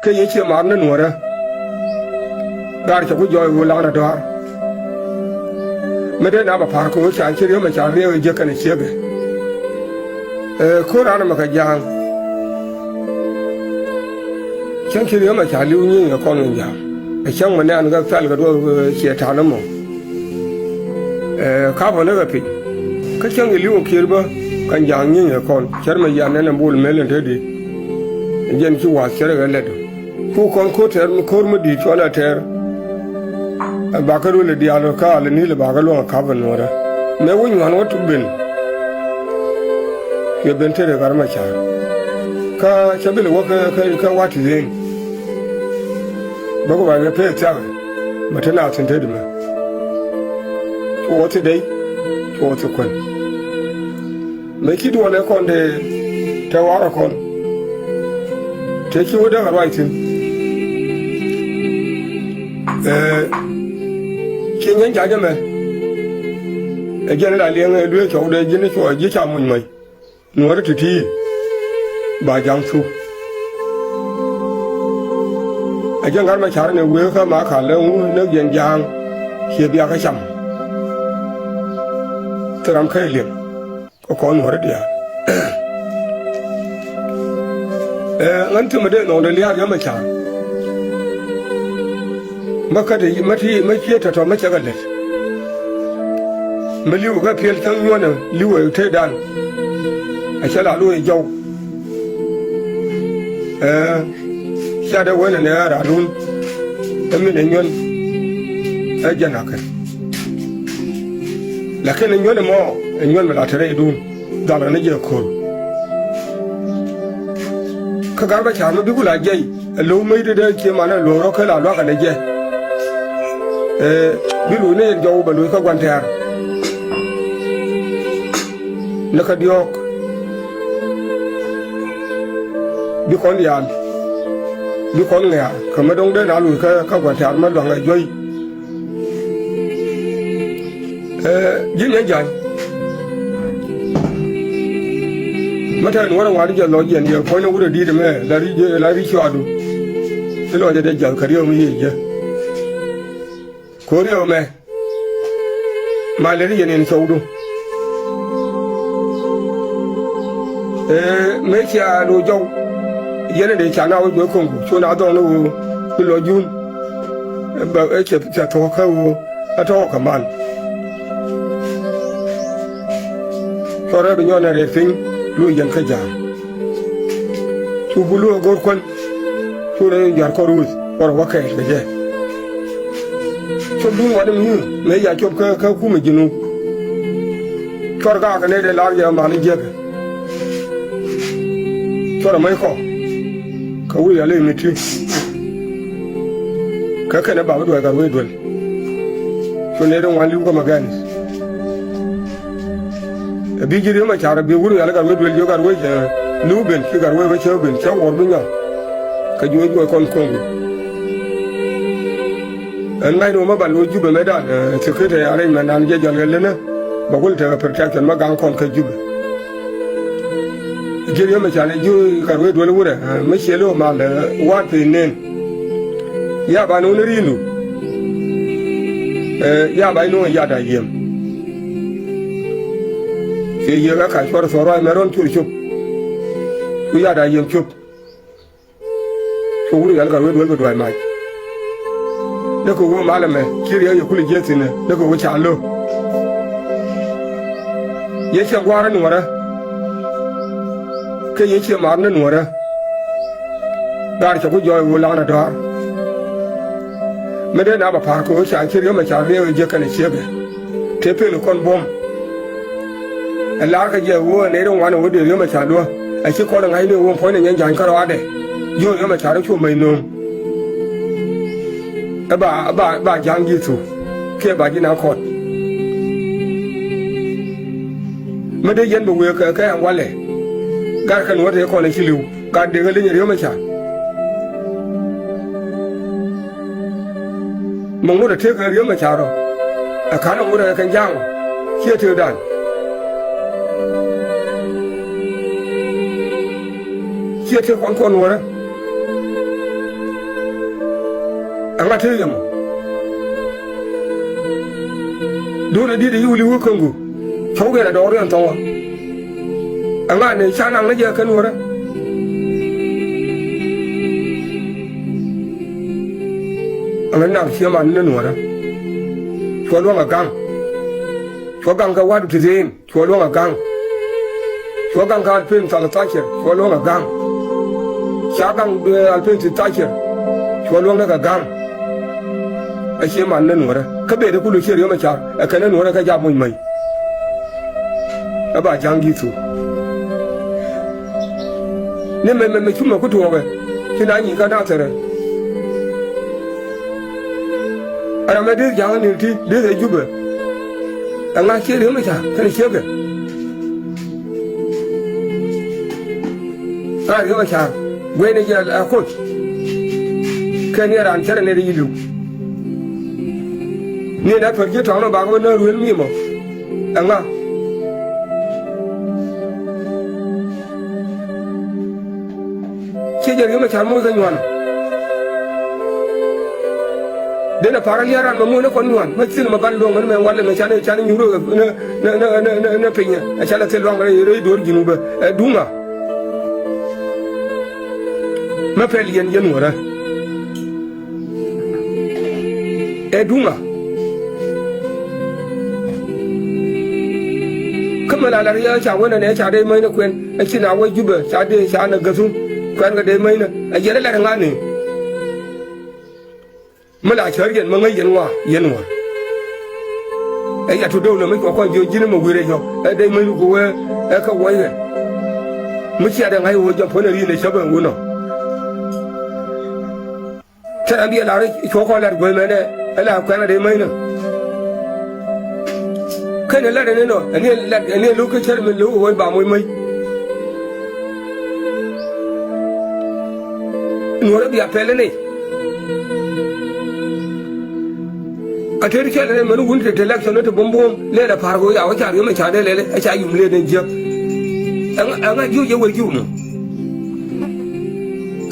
ke ye che mar na nuora dar cha ku joy wo la na dar me de na ba par ko cha che yo ma cha re je kan che be ko ra na ma ka jang chen che yo ma cha liu ni ya kon ni jang a chen ma na ga sal ga do che ta na mo ka bo na ga pi ka chen liu ki ba kan jang ni ya kon cher ma ya na bul me len te di jen ki wa cher ga le do ku kon ko ter ko mu di cho la ter ba ka ru le di alo ka le ni le ba ga lo ka ba no ra me wu nwan wa tu bin ye ben tere gar ma cha ka chabil wa ka wa ti zen ba ko ba ne pe ta ma ta na tin te de ma ko ti dai ko ti kon me ki do ne kon de ta wa ra kon te ki wo da ga wa tin kin yan ja me e gen la le ngai lu cho de jin cho ji cha mun mai nuor ti ti ba jang su a jang gar ma char ne we ka ma kha le ne gen jang khie bia ka cham tram khai le ko nuor dia ngan tu ma de no de lia ga ma char maka da maki ta to mace galle miliyu ga fiyel tan yona liwo ta dan a shala lo ya jaw sha da wani ne ya radun min yon ajana kan lakin yon mo yon la tare dun dala ne je ko ka garba cha ma bi kula jai lo mai da ke mana loro kala lo ka ne je bilu ne jaw ba lu ka gwantar na ka diok bi kon yan bi kon nga ka ma dong de na lu ka gwantar ma lo nga joy jin yan jan mata ni wara wari je lo je ni ko ne wura di de me la ri chwa du lo je de jal kariyo mi je Korea me maleri yenin saudu me cha lo jaw yene de cha na wo go kongo so na don no lo jun ba e che cha to ka wo ato ka man sore bi nyona re fin lu yen ka ja su bulu go kon su re jar ko rus or wa ka je so dun wadam ni me ya chop ka ku me jinu kor ga ka ne de lar ya ma ni je kor mai ko ka wu ya le mi ti ka ne ba do ga we dol so ne don wali ko magani bi jiri ma chara bi wuru ya ga we dol yo ga we lu ben ki ga we ba che ben cha wor bu nya ka jo jo kon kongo en mai no ma ban lo jube me dan secretary are man nan je jol le na ba gol te protection ma gang kon ka jube jiri ma chane ju ka we do le wure ma chelo ma le wa te nen ya ba no ri nu ya ba no ya da yem se ye ga ka chor so ro me ron tur chup ku ya da yem chup so wure ya ga we do mai ne ko wo malame kiri ya kuli jetine ne ko wo chalo ye che gwara nuora ke ye che mar na nuora dar cha ku joy wo la na dar me de na ba par ko cha kiri ma cha re je kan che be te pe no kon bom la ka je wo ne ron wa no wo de ma cha lo a chi ko ngai ne wo po ne nyan jan ka ro ade yo ma cha ro chu mai no ba jang yi tu ke ba ji na khot me de yen bu we ka an wale gar kan wote ko le chiliu ga de ga le ni ma cha mo mo de te ga ma cha ro a ka na mo de kan jang ke te dan ke te kon kon wora anga te yam dole di yuli wo kongo choge na dore anto anga ne chana na je kan wora anga na chema na nora cholo nga gang chogang ka wadu tizin cholo nga gang chogang ka pin sala tacher cholo nga gang chagang alpin tacher cholo nga gang a chema na nora ka be da kulu shiri ma cha ka na nora ka ja mun mai aba jangi tu ne me chuma ku to ga kina ni ka da tere ara me de jang ni ti de jube anga shiri ma cha kan shege ari ma cha gwe ne ja a ko kan ya ran tere ne de yilu ni da farje ta na ba ko na ruwan mi mo anga ke jari ma char mo ga nywan de na para liaran mo ne kon nywan ma tin ma ban do man me wala me chane chane nyuro na pinya a chala tel wang re do ginu ba dunga ma pel yen wora dunga kamala la ya cha wona ne cha dai mai na kwen a kina wa juba cha dai cha na gasu kwen ga dai mai na a jere la nga ne mala char yen ma ngai yen wa ai ya to do na mai ko ko jo jini ma gure jo dai mai ko we ka wa ye mu ci da ngai wo jo phone ri ne shaban wono ta bi la ri ko ko la go me ne ala kwen dai mai na kan la ne no ne lokacin min lo wai ba mai nora bi apele ne ateri kele ne manu wunde de election to bombom le da fargo ya wa chari ma chade le a cha yum le ne je anga ju je wal ju mo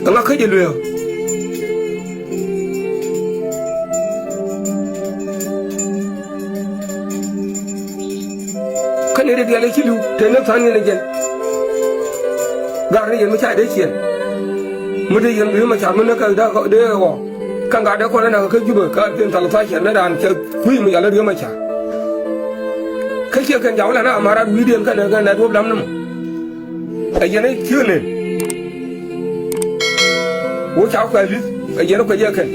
anga ka je le kan ne de le kilu te ne tan ne gen gar ne yen ma cha de chien mu de yen ma cha mun ka da de wo kan ga da ko na ka juba ka tin tal fa chien na dan ke ku mu ya le ma cha ka che kan jaw la na amara video kan na do dam nam ai yen ki ne wo cha ka li ai yen ko je kan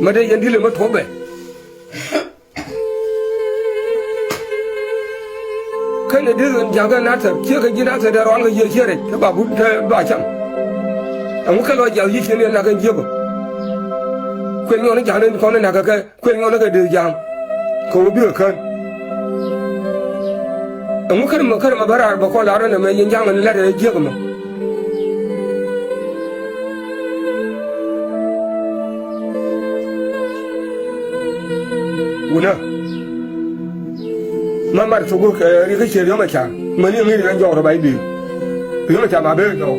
mà đây dân đi lên mất thuốc về cái này đưa chẳng cái nát thật chưa cái gì nát thật đã đoán cái gì chưa đấy các bà bút bà chẳng ông cái loại giàu gì thế này là cái gì quên nhau nó chẳng nên con này là cái quên nhau nó cái đưa giang không có biết hơn ông cái mà bà ra bà con lão đó là mày dân giang mình lấy cái gì mà una mamar to go ri ka che ma cha mani ngi ran jo ro bai bi ri ma cha ba be jo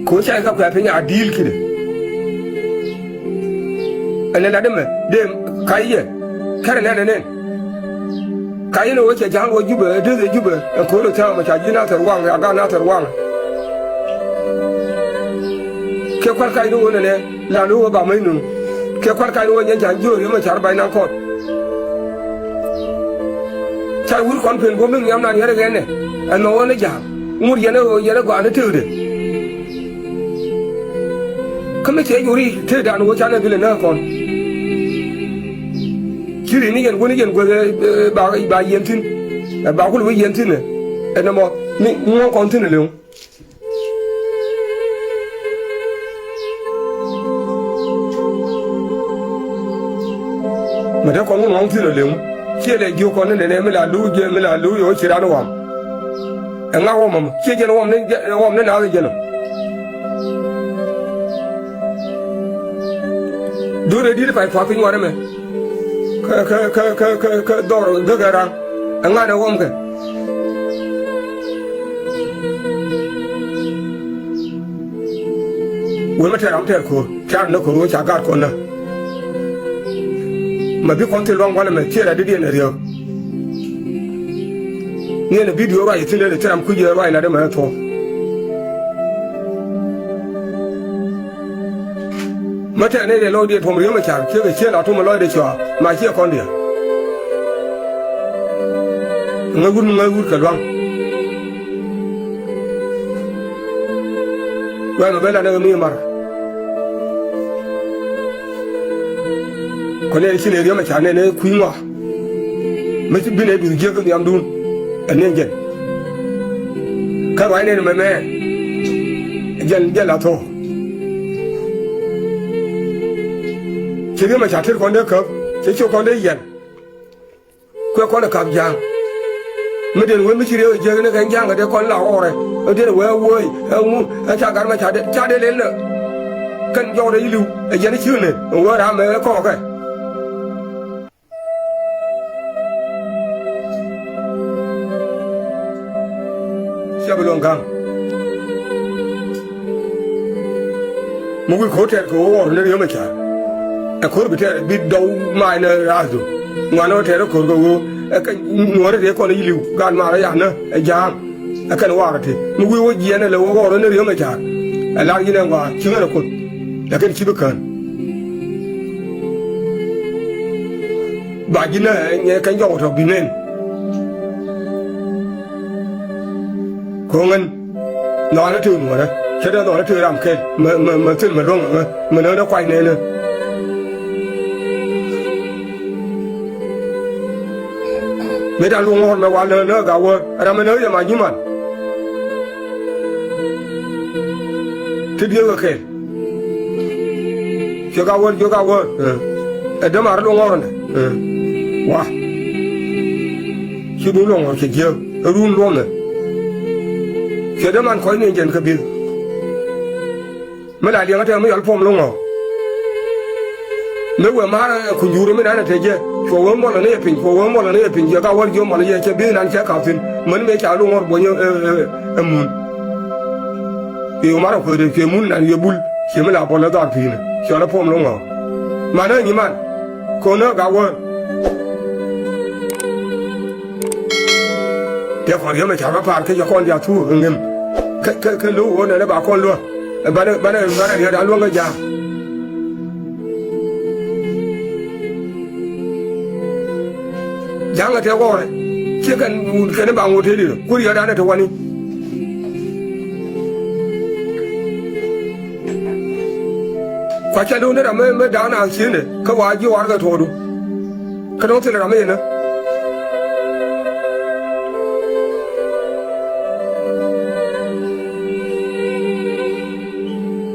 ko cha ka ka pe nya deal kide ana la de kai ye kare la ne kai no wace jang wo jube de jube ko lo ta ma cha ji na tar wang ga na tar wang ke kwal kai no ne la no ba mai no ke kwal kai wo nyen jan jori ma char bai nan ko char wur kon pen go min yam nan yare gene an no wona ja umur yene go an tude kame che jori te dan wo chana bile na kon kiri ni gen woni gen go ba yentin ba ko wo yentin ne en mo ni ngo kon tin le mà đó con ngon thì là liệu chia lại nhiều con này mới là lú rồi chỉ ra nó hoàn anh ngao mà chia cho nó hoàn nên nào thì cho nó đứa này đi phải phá pin ngoài đấy mày cái đỏ cái răng angana wom ke we mate ram ter ko cha na ko ro cha gar ko na ma bi kon te long wala me tira de na rio ni na video ra yitile de tram ku je ra ina de ma to mate ne de lo de to mo ma cha ke la to mo lo de chwa ma che kon de ngagur ka long wa no bela na mi mar ko ne shi ne riyo ma cha ne kuinwa ma ci bine bi je ko yam dun anen gen ka wa ne me jen la to ci riyo ma cha ter ko ne ka ci ko ne yen ko ne ka jang me den we mi ci riyo je ne kan jang de ko la ore de we wo mu cha gar ma cha de le le kan jo de ilu jen ci ne wo ra me ko ka belong kang mo wi ko ter ko wor ne yo ma cha e ko bi ter bi do mai na razu ngano ter ko go e ka no re ko ne liu gan ma ya na e jam e kan wa te mo wi wo ji ne le wor ne yo ma cha e la yi ne wa chi ne ko da kan chi bi kan ba ji ne ne kan yo to bi ne ko ngan nó từ mùa đấy thế đó nó từ làm kê mà từ mà rong mà nó quay này nữa mấy đàn luôn ngon mà qua lời nó gạo ra mới nói mà như mà thế điều cái cho gạo ở đó mà luôn ngon này wow chứ đúng luôn cái chiều run luôn này cái đó man khói nên chân cái bill mấy đại liên cái mấy alpha luôn rồi mấy người màคุณอยู่ไม่ได้นะเธอเจ้าพวกมันอะไรเนี่ยพิงพวกมันอะไรเนี่ยพิงเจ้าก็ว่าโยมอะไรเจ้าบิลนั่นเจ้าข่าวสิมันไม่จ่ายลงอ่ะบ่เนี่ยมุนเดี๋ยวมาเราเคยเดี๋ยวมุนนั่นเดี๋ยวบุลเชื่อไม่ละพอแล้วตอนพิงเชื่อแล้วพวกมันลงอ่ะมาเนี่ยนี่มันคนเนี่ยก็ว่าเดี๋ยวคนเดียวไม่จ่ายก็ผ่านแค่จะคนเดียวทู่เงินคือรู้ว่าเนี่ยบางคนรู้บ้านเดียวดาวล่วงก็ยากยังก็เท่ากันเชื่อกันกันบางวันที่ดีกูเดียวได้ทุกวันนี้ข้าจะดูเนี่ยเราไม่ด่าหน้าเสียเนี่ยเขาว่าอยู่วันก็โทษดูเขาต้องสื่อเราไม่เห็นนะ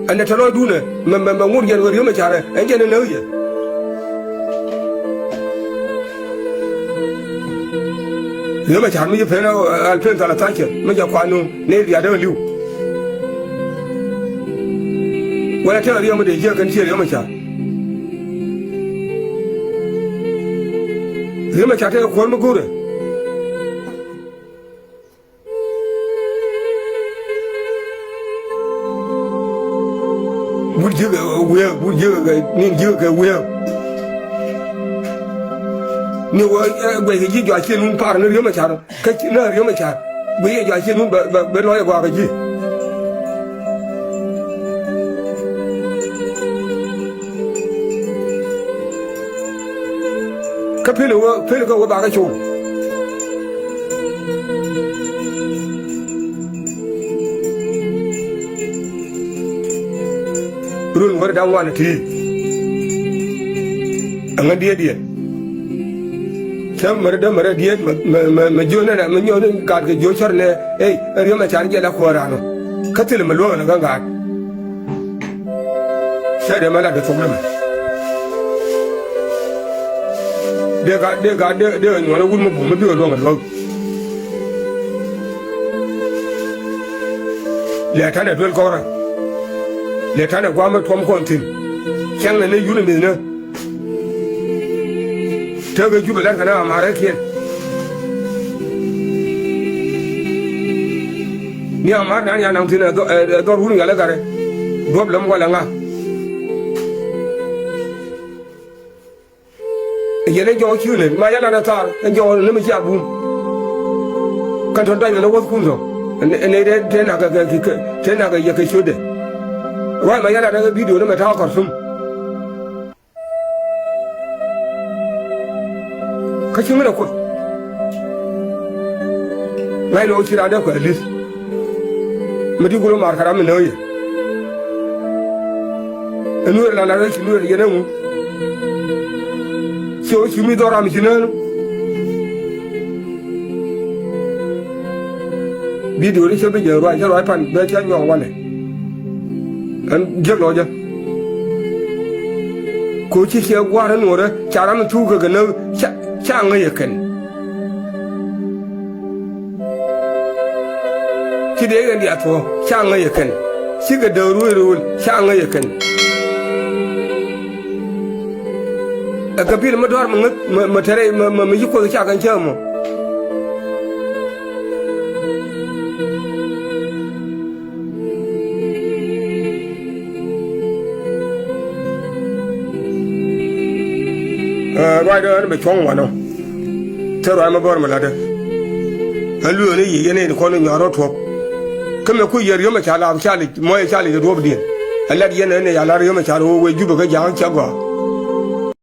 อันนี้ถ้าเราดูเนี่ยมันงุ่นเย็นกว่าเรื่องไม่ใช่เลยไอ้เจนเนี่ยเลยเรื่องไม่ใช่ไม่ใช่เพื่อนเราเพื่อนตลาดตั้งเฉยไม่ใช่ความนุ่มเนี่ยอย่าเดินลิ้วเวลาเที่ยวเรื่องไม่ได้เยอะกันเที่ยวเรื่องไม่ใช่เรื่องไม่ใช่ที่คนมากู้เลยบุญเยอะกับนี่เยอะกับเวลนี่ว่าเบย์ยี่จ่ายเชื่อนุ่นพาร์นเรื่องไม่ใช่แค่เรื่องไม่ใช่เบย์จ่ายเชื่อนุ่นแบบร้อยกว่าไปยี่ก็เพื่อนก็ว่าบางกระชุมรุ่นวันดังวันทีอันเดียถ้ามาเดียมาโยนนะมันโยนการก็โยนชาร์เลยเอ้ยเรื่องมาชาร์จละขวารานุขัดเลยมาล้วนนะกังการใช่เดี๋ยวมาละเดี๋ยวส่งเลยเดี๋ยวหนูเราวุ่นมาผมไม่พี่ก็ล้วนกันล้วนเหลือท่านเดือดก่อนเหลือท่านความไม่ทอมคนทิ้งแข่งเลยอยู่ในมือเนอะเธอก็อยู่แบบนั้นกันนะมาได้เขียน ni amar na ya nang tina do ru ni ala gare do lam wala nga yene jo chule ma ya na tar jo ne mi ja bu kan ton dai na wo kun zo ne de tena ga ya ke shode wa ma ya na ga video ne ma ta ka sum ka cin da ko ngai lo chira da ko lis mi di gulo mar kara mi no ye enu la la chi nu ye ne mu chi mi do ra mi jinano video ni chebe je ro pan be cha nyong wale an je lo je ko chi che gwa ra no re cha ra mi tu ga no cha ngai ken chi de ga dia to cha ngai ken chi ga de ru cha ngai ken ka bir ma dor ma tare ma yi ko cha kan cha mo rider be chong wano tero ma bor ma lade alu ne yi ne ko no nyaro top kame ku yer yo ma chala chali mo ya chali do bdien alad yene ne ya la yo ma chalo we jubo ga jang chagwa